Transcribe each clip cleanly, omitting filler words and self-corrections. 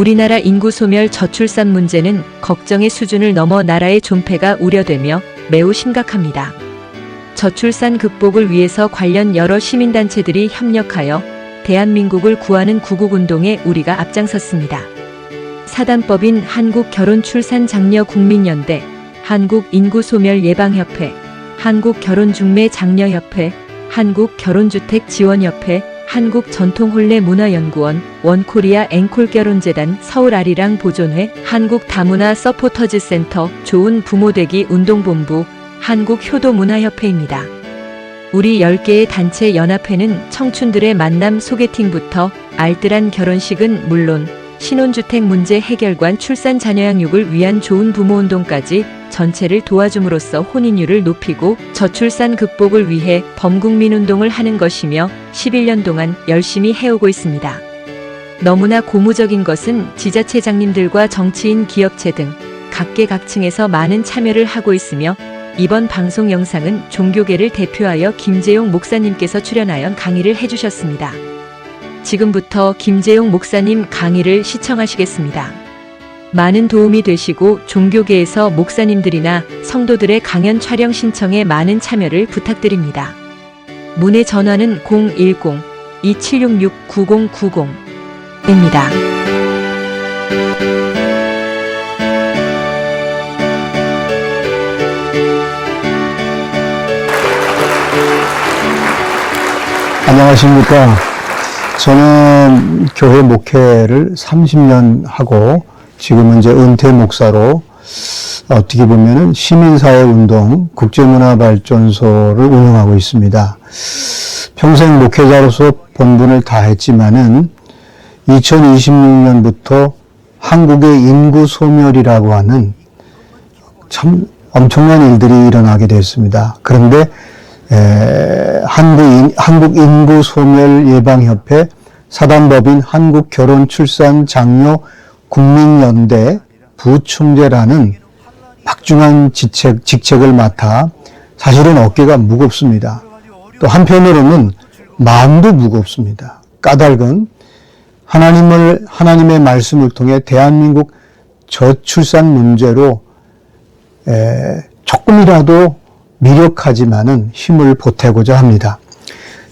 우리나라 인구 소멸 저출산 문제는 걱정의 수준을 넘어 나라의 존폐가 우려되며 매우 심각합니다. 저출산 극복을 위해서 관련 여러 시민단체들이 협력하여 대한민국을 구하는 구국운동에 우리가 앞장섰습니다. 사단법인 한국결혼출산장려국민연대, 한국인구소멸예방협회, 한국결혼중매장려협회, 한국결혼주택지원협회, 한국전통혼례문화연구원, 원코리아 앵콜결혼재단, 서울아리랑 보존회, 한국다문화 서포터즈센터, 좋은 부모되기 운동본부, 한국효도문화협회입니다. 우리 10개의 단체 연합회는 청춘들의 만남 소개팅부터 알뜰한 결혼식은 물론 신혼주택 문제 해결과 출산 자녀 양육을 위한 좋은 부모운동까지 전체를 도와줌으로써 혼인율을 높이고 저출산 극복을 위해 범국민운동을 하는 것이며 11년 동안 열심히 해오고 있습니다. 너무나 고무적인 것은 지자체장님들과 정치인, 기업체 등 각계각층에서 많은 참여를 하고 있으며 이번 방송 영상은 종교계를 대표하여 김재용 목사님께서 출연하여 강의를 해주셨습니다. 지금부터 김재용 목사님 강의를 시청하시겠습니다. 많은 도움이 되시고 종교계에서 목사님들이나 성도들의 강연 촬영 신청에 많은 참여를 부탁드립니다. 문의 전화는 010-2766-9090입니다. 안녕하십니까. 저는 교회 목회를 30년 하고 지금은 이제 은퇴 목사로 어떻게 보면은 시민사회운동 국제문화발전소를 운영하고 있습니다. 평생 목회자로서 본분을 다했지만은 2026년부터 한국의 인구 소멸이라고 하는 참 엄청난 일들이 일어나게 됐습니다. 그런데 한국인구소멸예방협회, 사단법인 한국결혼출산장려국민연대 부총재라는 막중한 직책을 맡아 사실은 어깨가 무겁습니다. 또 한편으로는 마음도 무겁습니다. 까닭은 하나님의 말씀을 통해 대한민국 저출산 문제로 조금이라도 미력하지만은 힘을 보태고자 합니다.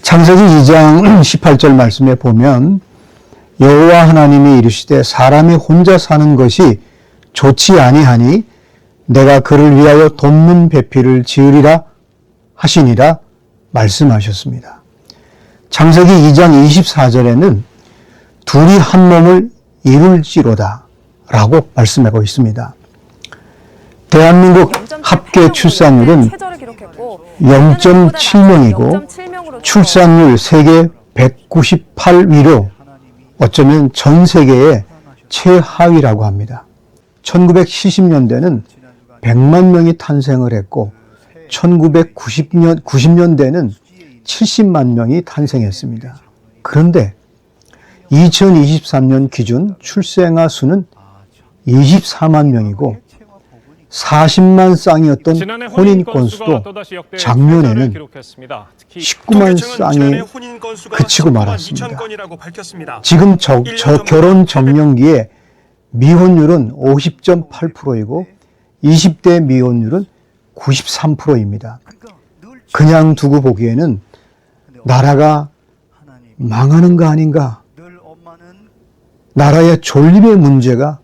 창세기 2장 18절 말씀에 보면 여호와 하나님이 이르시되 사람이 혼자 사는 것이 좋지 아니하니 내가 그를 위하여 돕는 배필을 지으리라 하시니라 말씀하셨습니다. 창세기 2장 24절에는 둘이 한 몸을 이룰지로다 라고 말씀하고 있습니다. 대한민국 합계 출산율은 0.7명이고 출산율 세계 198위로 어쩌면 전 세계의 최하위라고 합니다. 1970년대는 100만 명이 탄생을 했고 1990년대는 70만 명이 탄생했습니다. 그런데 2023년 기준 출생아 수는 24만 명이고 40만 쌍이었던 혼인 건수도 작년에는 19만 쌍에 그치고 말았습니다. 지금 저 결혼 적령기에 미혼율은 50.8%이고 20대 미혼율은 93%입니다. 그냥 두고 보기에는 나라가 망하는 거 아닌가? 나라의 존립의 문제가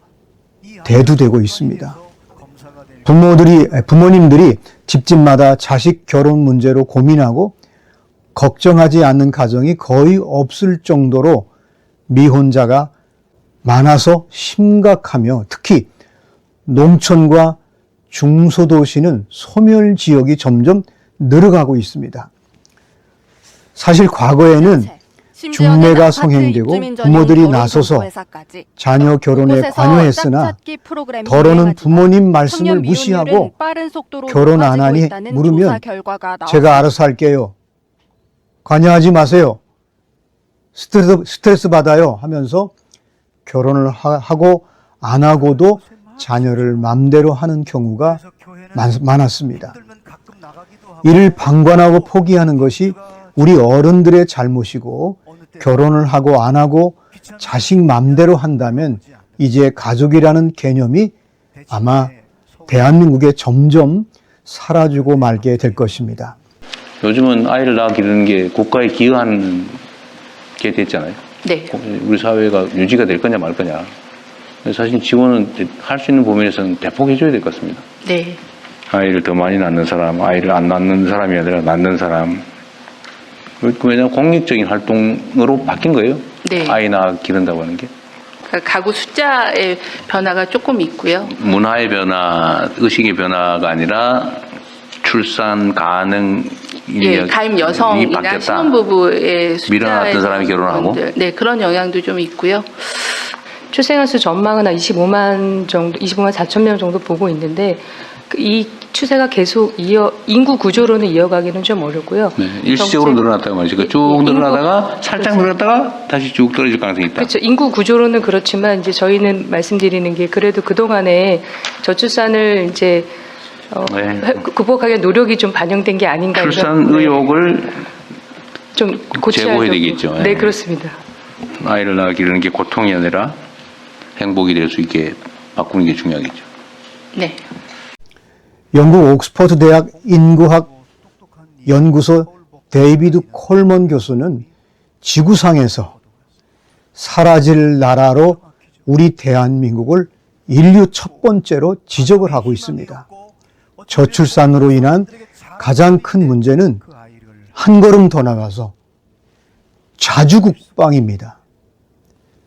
대두되고 있습니다. 부모님들이 집집마다 자식 결혼 문제로 고민하고 걱정하지 않는 가정이 거의 없을 정도로 미혼자가 많아서 심각하며 특히 농촌과 중소도시는 소멸 지역이 점점 늘어가고 있습니다. 사실 과거에는 중매가 성행되고 부모들이 나서서 자녀 결혼에 관여했으나 더러는 부모님 말씀을 무시하고 결혼 안 하니 물으면 제가 알아서 할게요. 관여하지 마세요. 스트레스 받아요 하면서 결혼을 하고 안 하고도 자녀를 맘대로 하는 경우가 많았습니다. 이를 방관하고 포기하는 것이 우리 어른들의 잘못이고 결혼을 하고 안 하고 자식 맘대로 한다면 이제 가족이라는 개념이 아마 대한민국에 점점 사라지고 말게 될 것입니다. 요즘은 아이를 낳아 기르는 게 국가에 기여하는 게 됐잖아요. 네. 우리 사회가 유지가 될 거냐 말 거냐. 사실 지원은 할 수 있는 범위에서는 대폭 해줘야 될 것 같습니다. 네. 아이를 더 많이 낳는 사람, 아이를 안 낳는 사람이 아니라 낳는 사람. 왜냐하면 공익적인 활동으로 바뀐 거예요. 네. 아이 낳아 기른다고 하는 게. 그러니까 가구 숫자의 변화가 조금 있고요. 문화의 변화, 의식의 변화가 아니라 출산 가능 예, 가임 여성이나 신혼부부의 밀어놨던 사람이 결혼하고 분들, 네, 그런 영향도 좀 있고요. 출생아 수 전망은 한 25만 4천 명 정도 보고 있는데 이 추세가 계속 인구 구조로는 이어가기는 좀 어렵고요. 네, 일시적으로 늘어났다고 말이죠. 그러니까 쭉 늘어나다가 살짝 늘어났다가 다시 쭉 떨어질 가능성이 있다. 그렇죠. 인구 구조로는 그렇지만 이제 저희는 말씀드리는 게 그래도 그동안에 저출산을 이제 네. 극복하기 노력이 좀 반영된 게 아닌가. 출산 의욕을 좀 고쳐야 제고해야 되고. 되겠죠. 네, 그렇습니다. 아이를 낳아 기르는 게 고통이 아니라 행복이 될 수 있게 바꾸는 게 중요하겠죠. 네. 영국 옥스퍼드 대학 인구학 연구소 데이비드 콜먼 교수는 지구상에서 사라질 나라로 우리 대한민국을 인류 첫 번째로 지적을 하고 있습니다. 저출산으로 인한 가장 큰 문제는 한 걸음 더 나가서 자주국방입니다.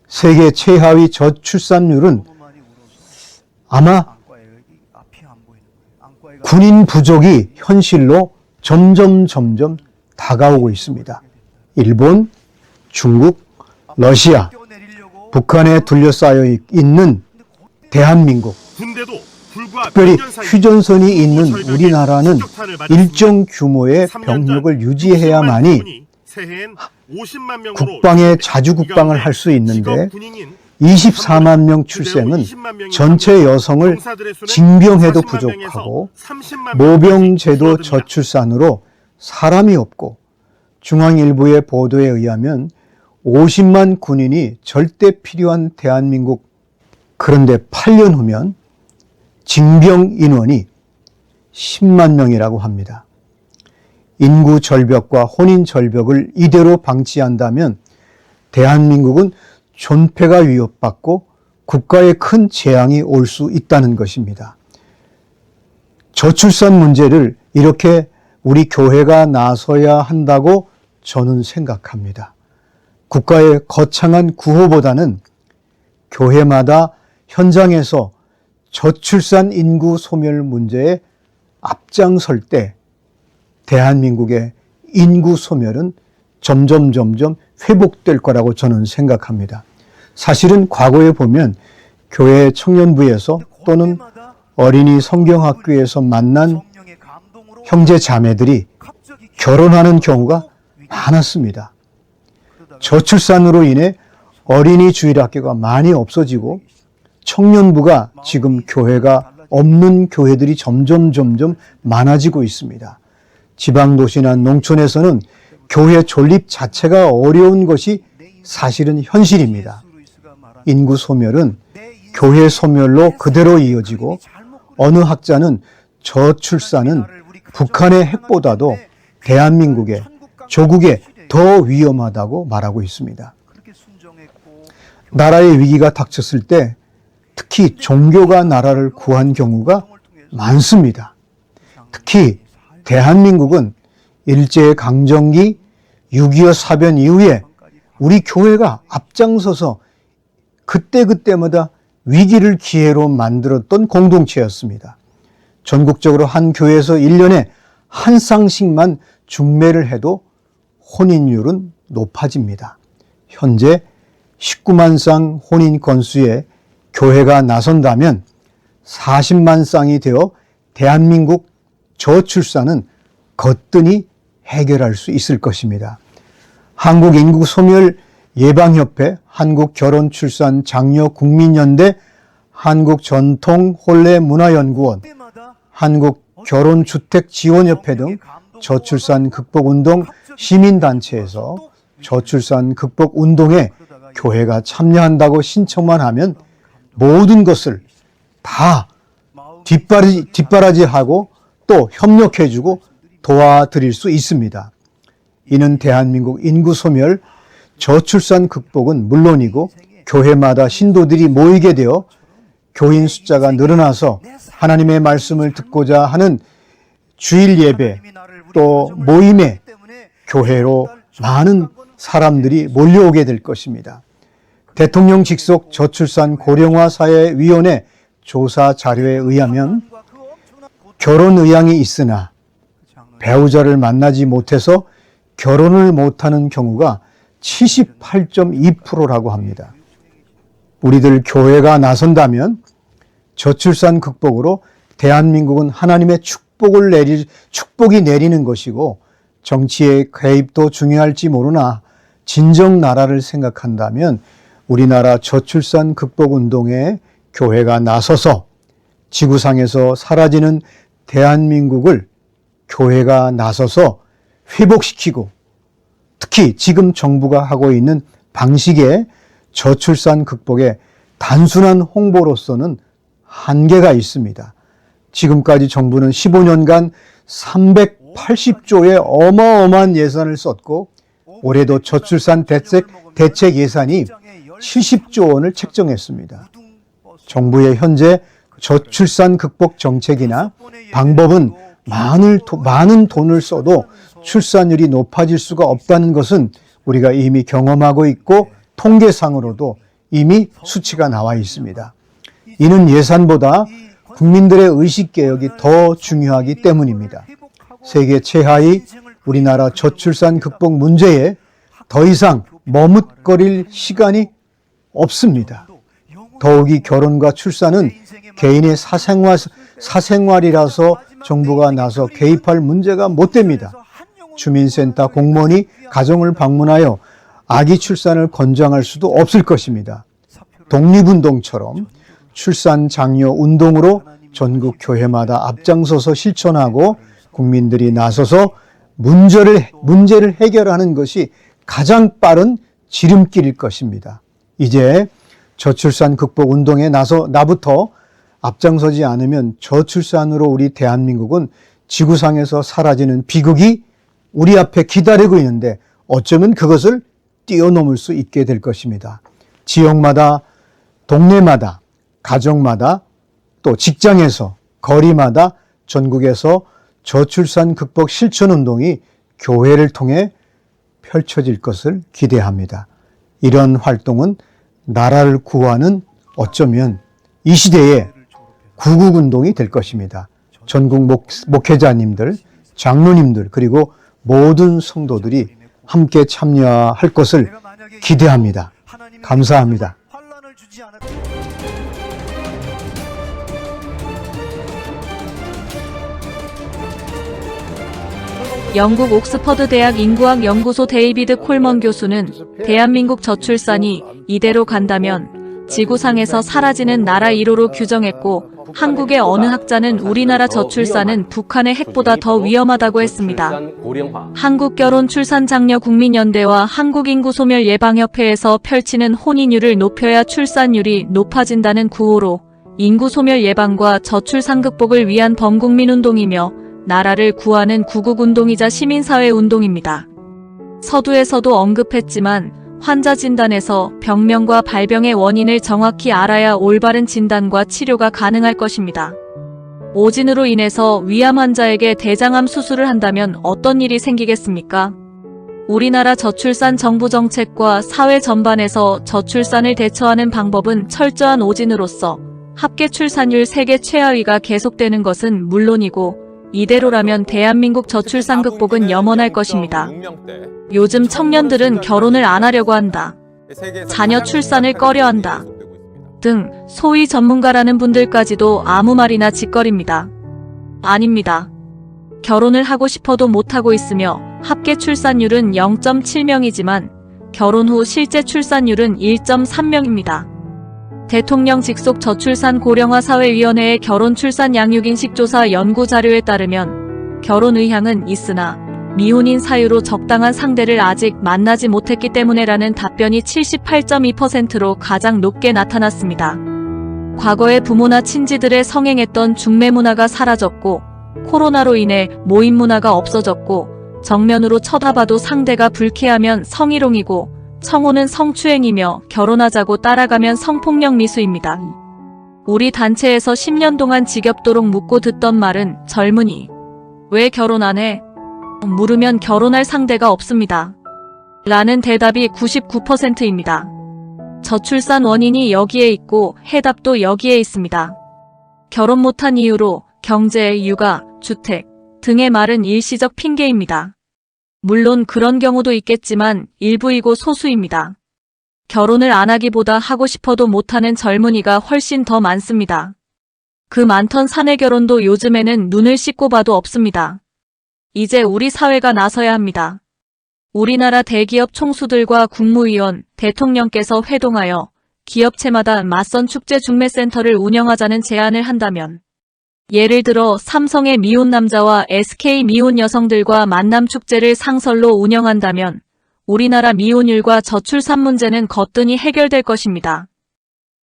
세계 최하위 저출산율은 아마 군인 부족이 현실로 점점 다가오고 있습니다. 일본, 중국, 러시아, 북한에 둘러싸여 있는 대한민국, 특별히 휴전선이 있는 우리나라는 일정 규모의 병력을 유지해야만이 국방의 자주국방을 할 수 있는데 24만 명 출생은 전체 여성을 징병해도 부족하고 모병제도 저출산으로 사람이 없고 중앙일보의 보도에 의하면 50만 군인이 절대 필요한 대한민국, 그런데 8년 후면 징병 인원이 10만 명이라고 합니다. 인구 절벽과 혼인 절벽을 이대로 방치한다면 대한민국은 존폐가 위협받고 국가에 큰 재앙이 올 수 있다는 것입니다. 저출산 문제를 이렇게 우리 교회가 나서야 한다고 저는 생각합니다. 국가의 거창한 구호보다는 교회마다 현장에서 저출산 인구 소멸 문제에 앞장설 때 대한민국의 인구 소멸은 점점 회복될 거라고 저는 생각합니다. 사실은 과거에 보면 교회 청년부에서 또는 어린이 성경학교에서 만난 형제 자매들이 결혼하는 경우가 많았습니다. 저출산으로 인해 어린이 주일학교가 많이 없어지고 청년부가 지금 교회가 없는 교회들이 점점 많아지고 있습니다. 지방도시나 농촌에서는 교회 존립 자체가 어려운 것이 사실은 현실입니다. 인구 소멸은 교회 소멸로 그대로 이어지고 어느 학자는 저출산은 북한의 핵보다도 대한민국의 조국에 더 위험하다고 말하고 있습니다. 나라의 위기가 닥쳤을 때 특히 종교가 나라를 구한 경우가 많습니다. 특히 대한민국은 일제강점기 6.25 사변 이후에 우리 교회가 앞장서서 그때마다 위기를 기회로 만들었던 공동체였습니다. 전국적으로 한 교회에서 1년에 한 쌍씩만 중매를 해도 혼인율은 높아집니다. 현재 19만 쌍 혼인 건수에 교회가 나선다면 40만 쌍이 되어 대한민국 저출산은 거뜬히 해결할 수 있을 것입니다. 한국인구소멸예방협회, 한국결혼출산장려국민연대, 한국전통혼례문화연구원, 한국결혼주택지원협회 등 저출산 극복운동 시민단체에서 저출산 극복운동에 교회가 참여한다고 신청만 하면 모든 것을 다 뒷바라지하고 또 협력해주고 도와드릴 수 있습니다. 이는 대한민국 인구 소멸, 저출산 극복은 물론이고 교회마다 신도들이 모이게 되어 교인 숫자가 늘어나서 하나님의 말씀을 듣고자 하는 주일 예배 또 모임에 교회로 많은 사람들이 몰려오게 될 것입니다. 대통령 직속 저출산 고령화 사회위원회 조사 자료에 의하면 결혼 의향이 있으나 배우자를 만나지 못해서 결혼을 못하는 경우가 78.2%라고 합니다. 우리들 교회가 나선다면 저출산 극복으로 대한민국은 하나님의 축복이 내리는 것이고 정치의 개입도 중요할지 모르나 진정 나라를 생각한다면 우리나라 저출산 극복 운동에 교회가 나서서 지구상에서 사라지는 대한민국을 교회가 나서서 회복시키고 특히 지금 정부가 하고 있는 방식의 저출산 극복의 단순한 홍보로서는 한계가 있습니다. 지금까지 정부는 15년간 380조의 어마어마한 예산을 썼고 올해도 저출산 대책 예산이 70조 원을 책정했습니다. 정부의 현재 저출산 극복 정책이나 방법은 많은 돈을 써도 출산율이 높아질 수가 없다는 것은 우리가 이미 경험하고 있고 통계상으로도 이미 수치가 나와 있습니다. 이는 예산보다 국민들의 의식개혁이 더 중요하기 때문입니다. 세계 최하위 우리나라 저출산 극복 문제에 더 이상 머뭇거릴 시간이 없습니다. 더욱이 결혼과 출산은 개인의 사생활이라서 정부가 나서 개입할 문제가 못 됩니다. 주민센터 공무원이 가정을 방문하여 아기 출산을 권장할 수도 없을 것입니다. 독립운동처럼 출산 장려 운동으로 전국 교회마다 앞장서서 실천하고 국민들이 나서서 문제를 해결하는 것이 가장 빠른 지름길일 것입니다. 이제 저출산 극복 운동에 나부터 앞장서지 않으면 저출산으로 우리 대한민국은 지구상에서 사라지는 비극이 우리 앞에 기다리고 있는데 어쩌면 그것을 뛰어넘을 수 있게 될 것입니다. 지역마다, 동네마다, 가정마다, 또 직장에서, 거리마다, 전국에서 저출산 극복 실천 운동이 교회를 통해 펼쳐질 것을 기대합니다. 이런 활동은 나라를 구하는 어쩌면 이 시대의 구국운동이 될 것입니다. 전국 목회자님들, 장로님들 그리고 모든 성도들이 함께 참여할 것을 기대합니다. 감사합니다. 영국 옥스퍼드 대학 인구학 연구소 데이비드 콜먼 교수는 대한민국 저출산이 이대로 간다면 지구상에서 사라지는 나라 1호로 규정했고 한국의 어느 학자는 우리나라 저출산은 북한의 핵보다 더 위험하다고 했습니다. 한국결혼출산장려국민연대와 한국인구소멸예방협회에서 펼치는 혼인율을 높여야 출산율이 높아진다는 구호로 인구소멸 예방과 저출산 극복을 위한 범국민운동이며 나라를 구하는 구국운동이자 시민사회운동입니다. 서두에서도 언급했지만 환자 진단에서 병명과 발병의 원인을 정확히 알아야 올바른 진단과 치료가 가능할 것입니다. 오진으로 인해서 위암 환자에게 대장암 수술을 한다면 어떤 일이 생기겠습니까? 우리나라 저출산 정부 정책과 사회 전반에서 저출산을 대처하는 방법은 철저한 오진으로서 합계 출산율 세계 최하위가 계속되는 것은 물론이고 이대로라면 대한민국 저출산 극복은 염원할 것입니다. 요즘 청년들은 결혼을 안 하려고 한다. 자녀 출산을 꺼려한다. 등 소위 전문가라는 분들까지도 아무 말이나 짓거립니다. 아닙니다. 결혼을 하고 싶어도 못하고 있으며 합계 출산율은 0.7명이지만 결혼 후 실제 출산율은 1.3명입니다. 대통령 직속 저출산 고령화 사회위원회의 결혼 출산 양육인식 조사 연구 자료에 따르면 결혼 의향은 있으나 미혼인 사유로 적당한 상대를 아직 만나지 못했기 때문에라는 답변이 78.2%로 가장 높게 나타났습니다. 과거의 부모나 친지들의 성행했던 중매 문화가 사라졌고 코로나로 인해 모임 문화가 없어졌고 정면으로 쳐다봐도 상대가 불쾌하면 성희롱이고 청혼은 성추행이며 결혼하자고 따라가면 성폭력 미수입니다. 우리 단체에서 10년 동안 지겹도록 묻고 듣던 말은 젊은이 왜 결혼 안 해? 물으면 결혼할 상대가 없습니다. 라는 대답이 99%입니다. 저출산 원인이 여기에 있고 해답도 여기에 있습니다. 결혼 못한 이유로 경제, 육아, 주택 등의 말은 일시적 핑계입니다. 물론 그런 경우도 있겠지만 일부이고 소수입니다. 결혼을 안 하기보다 하고 싶어도 못하는 젊은이가 훨씬 더 많습니다. 그 많던 사내 결혼도 요즘에는 눈을 씻고 봐도 없습니다. 이제 우리 사회가 나서야 합니다. 우리나라 대기업 총수들과 국무위원, 대통령께서 회동하여 기업체마다 맞선 축제 중매센터를 운영하자는 제안을 한다면, 예를 들어 삼성의 미혼 남자와 SK 미혼 여성들과 만남 축제를 상설로 운영한다면 우리나라 미혼율과 저출산 문제는 거뜬히 해결될 것입니다.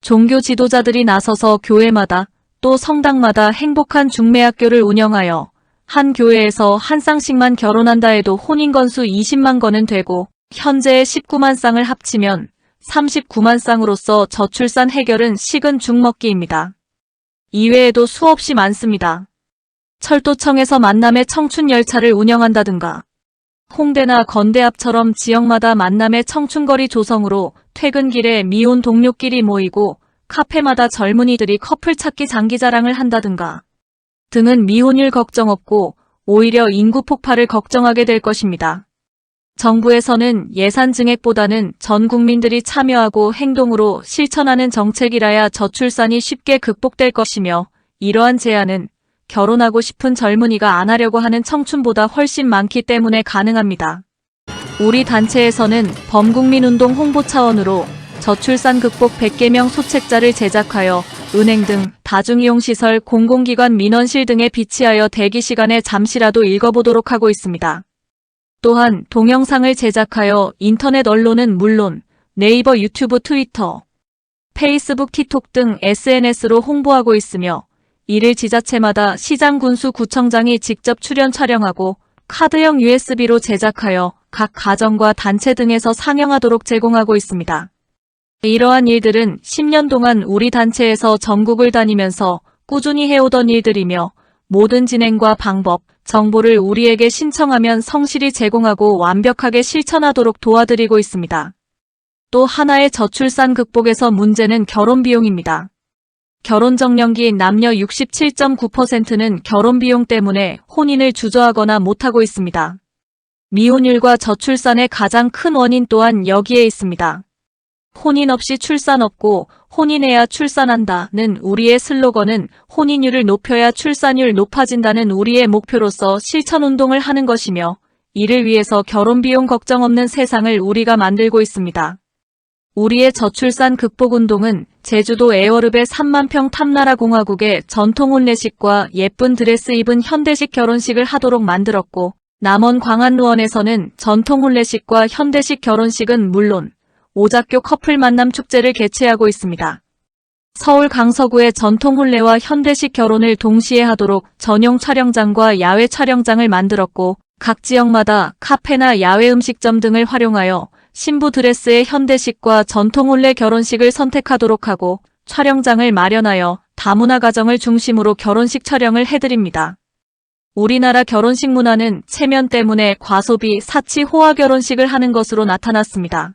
종교 지도자들이 나서서 교회마다 또 성당마다 행복한 중매학교를 운영하여 한 교회에서 한 쌍씩만 결혼한다 해도 혼인 건수 20만 건은 되고 현재의 19만 쌍을 합치면 39만 쌍으로서 저출산 해결은 식은 죽 먹기입니다. 이외에도 수없이 많습니다. 철도청에서 만남의 청춘 열차를 운영한다든가 홍대나 건대 앞처럼 지역마다 만남의 청춘거리 조성으로 퇴근길에 미혼 동료끼리 모이고 카페마다 젊은이들이 커플 찾기 장기자랑을 한다든가 등은 미혼율 걱정 없고 오히려 인구 폭발을 걱정하게 될 것입니다. 정부에서는 예산 증액보다는 전 국민들이 참여하고 행동으로 실천하는 정책이라야 저출산이 쉽게 극복될 것이며 이러한 제안은 결혼하고 싶은 젊은이가 안 하려고 하는 청춘보다 훨씬 많기 때문에 가능합니다. 우리 단체에서는 범국민운동 홍보 차원으로 저출산 극복 100개명 소책자를 제작하여 은행 등 다중이용시설, 공공기관 민원실 등에 비치하여 대기시간에 잠시라도 읽어보도록 하고 있습니다. 또한 동영상을 제작하여 인터넷 언론은 물론 네이버, 유튜브, 트위터, 페이스북, 틱톡 등 SNS로 홍보하고 있으며 이를 지자체마다 시장, 군수, 구청장이 직접 출연 촬영하고 카드형 USB로 제작하여 각 가정과 단체 등에서 상영하도록 제공하고 있습니다. 이러한 일들은 10년 동안 우리 단체에서 전국을 다니면서 꾸준히 해오던 일들이며 모든 진행과 방법, 정보를 우리에게 신청하면 성실히 제공하고 완벽하게 실천하도록 도와드리고 있습니다. 또 하나의 저출산 극복에서 문제는 결혼 비용입니다. 결혼 정년기 남녀 67.9%는 결혼 비용 때문에 혼인을 주저하거나 못하고 있습니다. 미혼율과 저출산의 가장 큰 원인 또한 여기에 있습니다. 혼인 없이 출산 없고 혼인해야 출산한다는 우리의 슬로건은 혼인율을 높여야 출산율 높아진다는 우리의 목표로서 실천운동을 하는 것이며 이를 위해서 결혼비용 걱정 없는 세상을 우리가 만들고 있습니다. 우리의 저출산 극복운동은 제주도 애월읍의 3만평 탐나라 공화국의 전통 혼례식과 예쁜 드레스 입은 현대식 결혼식을 하도록 만들었고 남원 광안루원에서는 전통 혼례식과 현대식 결혼식은 물론 오작교 커플 만남 축제를 개최하고 있습니다. 서울 강서구의 전통 혼례와 현대식 결혼을 동시에 하도록 전용 촬영장과 야외 촬영장을 만들었고 각 지역마다 카페나 야외 음식점 등을 활용하여 신부 드레스의 현대식과 전통 혼례 결혼식을 선택하도록 하고 촬영장을 마련하여 다문화 가정을 중심으로 결혼식 촬영을 해드립니다. 우리나라 결혼식 문화는 체면 때문에 과소비, 사치, 호화 결혼식을 하는 것으로 나타났습니다.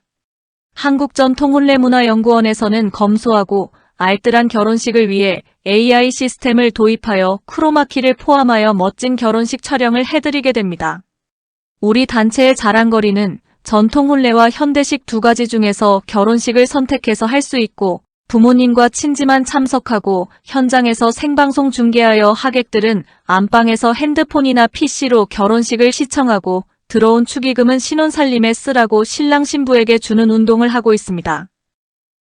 한국전통혼례문화연구원에서는 검소하고 알뜰한 결혼식을 위해 AI 시스템을 도입하여 크로마키를 포함하여 멋진 결혼식 촬영을 해드리게 됩니다. 우리 단체의 자랑거리는 전통혼례와 현대식 두 가지 중에서 결혼식을 선택해서 할 수 있고 부모님과 친지만 참석하고 현장에서 생방송 중계하여 하객들은 안방에서 핸드폰이나 PC로 결혼식을 시청하고 들어온 축의금은 신혼살림에 쓰라고 신랑 신부에게 주는 운동을 하고 있습니다.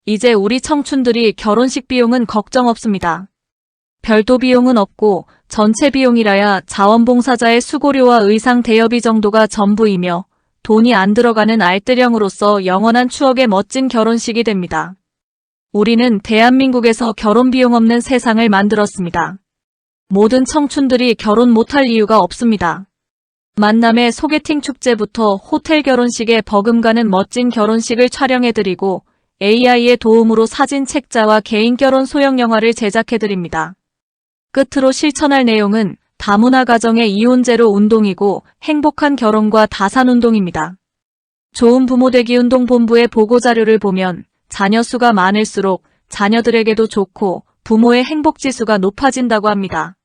이제 우리 청춘들이 결혼식 비용은 걱정 없습니다. 별도 비용은 없고 전체 비용이라야 자원봉사자의 수고료와 의상 대여비 정도가 전부이며 돈이 안 들어가는 알뜰형으로서 영원한 추억의 멋진 결혼식이 됩니다. 우리는 대한민국에서 결혼 비용 없는 세상을 만들었습니다. 모든 청춘들이 결혼 못할 이유가 없습니다. 만남의 소개팅 축제부터 호텔 결혼식에 버금가는 멋진 결혼식을 촬영해드리고 AI의 도움으로 사진 책자와 개인 결혼 소형 영화를 제작해드립니다. 끝으로 실천할 내용은 다문화 가정의 이혼 제로 운동이고 행복한 결혼과 다산 운동입니다. 좋은 부모되기 운동본부의 보고자료를 보면 자녀 수가 많을수록 자녀들에게도 좋고 부모의 행복지수가 높아진다고 합니다.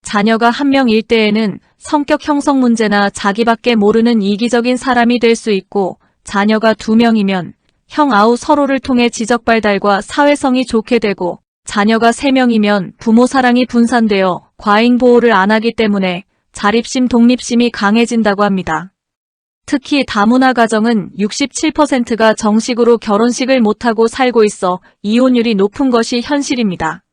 자녀가 한 명일 때에는 성격 형성 문제나 자기밖에 모르는 이기적인 사람이 될 수 있고 자녀가 2명이면 형 아우 서로를 통해 지적발달과 사회성이 좋게 되고 자녀가 3명이면 부모 사랑이 분산되어 과잉 보호를 안 하기 때문에 자립심, 독립심이 강해진다고 합니다. 특히 다문화 가정은 67%가 정식으로 결혼식을 못하고 살고 있어 이혼율이 높은 것이 현실입니다.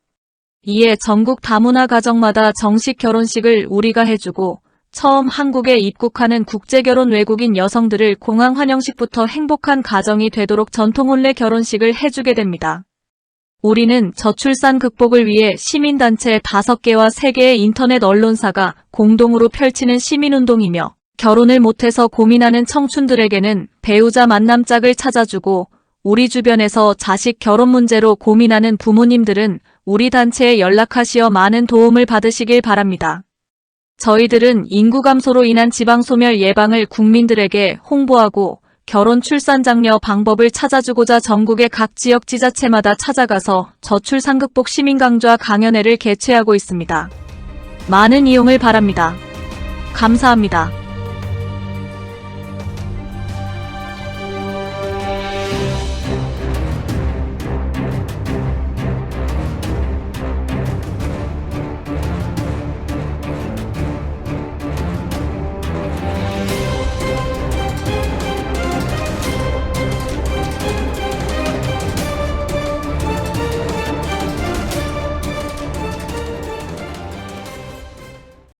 이에 전국 다문화 가정마다 정식 결혼식을 우리가 해주고 처음 한국에 입국하는 국제결혼 외국인 여성들을 공항 환영식부터 행복한 가정이 되도록 전통혼례 결혼식을 해주게 됩니다. 우리는 저출산 극복을 위해 시민단체 5개와 3개의 인터넷 언론사가 공동으로 펼치는 시민운동이며 결혼을 못해서 고민하는 청춘들에게는 배우자 만남짝을 찾아주고 우리 주변에서 자식 결혼 문제로 고민하는 부모님들은 우리 단체에 연락하시어 많은 도움을 받으시길 바랍니다. 저희들은 인구 감소로 인한 지방소멸 예방을 국민들에게 홍보하고 결혼 출산 장려 방법을 찾아주고자 전국의 각 지역 지자체마다 찾아가서 저출산 극복 시민 강좌 강연회를 개최하고 있습니다. 많은 이용을 바랍니다. 감사합니다.